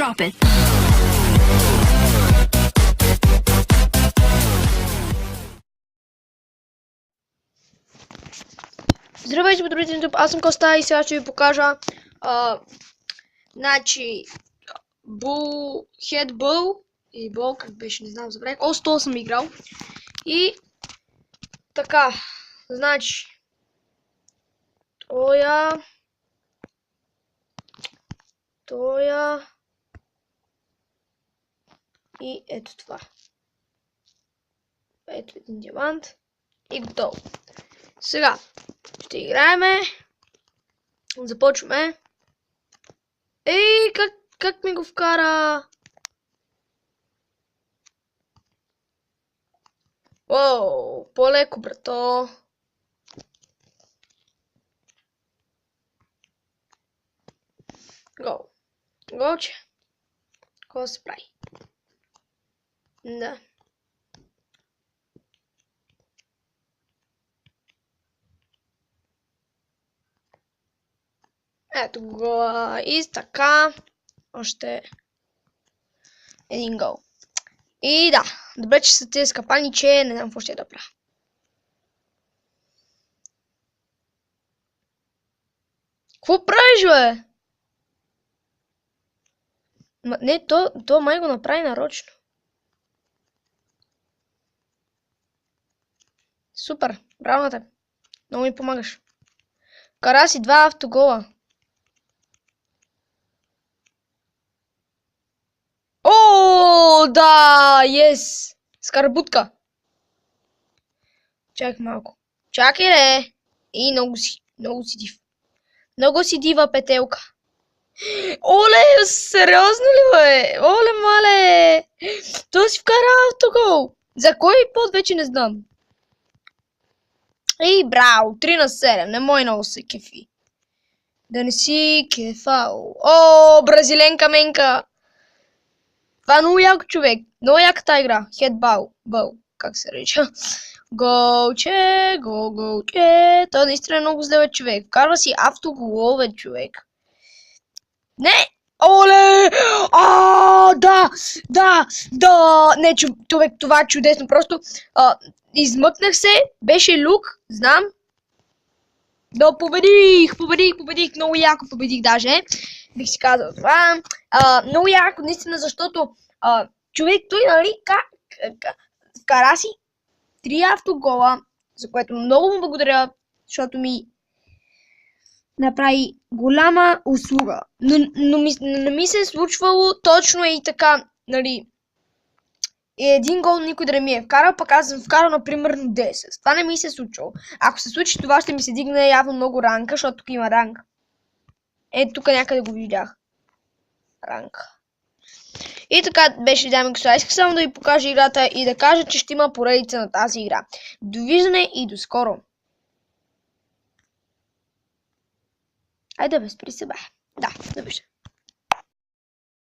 Drop it. Здравейте, друзі, на YouTube, аз съм Коста и сега ще ви покажа значи Headball и Ball, как беше, не знам, забравих. All-Stall съм играл. И така, значи тоя и ето това. Ето един диамант и готово. Сега ще играеме. Започваме. Ей, как ми го вкара? Оу, по-леко, брато. Гол. Голче. Какво се прави? Да. Ето го. И така. Още един гол. И да. Добре, че са тези скапани, че не знам какво ще да правя. Какво правиш, бе? Не, то май го направи нарочно. Супер. Браво на теб. Много ми помагаш. Кара си 2 автогола. О, да, ес! Скарбутка. Чакай малко. Чакай, де! И много си див. Много си дива петелка. Оле, сериозно ли, бе? Оле, мале! Той си вкара автогол. За кой път вече не знам. Ей, браво, 3/7. Не мой много се кефи. Да не си кефал. О, бразиленка менка. Това е много яко, човек. Много яката игра. Хедбал. Бъл. Как се реча? Голче, голче. Той наистина е много зле, човек. Вкарва си автоголове, човек. Не! Оле! Да! Не, човек, това е чудесно. Просто измъкнах се. Беше люк. Знам. Да, победих. Много яко победих даже. Бих си казал това. Много яко, наистина, защото човек, той, нали, вкара си 3 автогола, за което много му благодаря, защото ми направи голяма услуга. Но не ми се е случвало точно и така, нали, един гол никой да не ми е вкарал, пък аз съм вкарал, например, 10. Това не ми се е случило. Ако се случи това, ще ми се дигне явно много ранка, защото тук има ранг. Ето тук някъде го видях. Ранг. И така беше, дами и господа. Исках само да ви покажа играта и да кажа, че ще има поредица на тази игра. Довиждане и до скоро. Айде бе, спри се бе. Да, довиждане.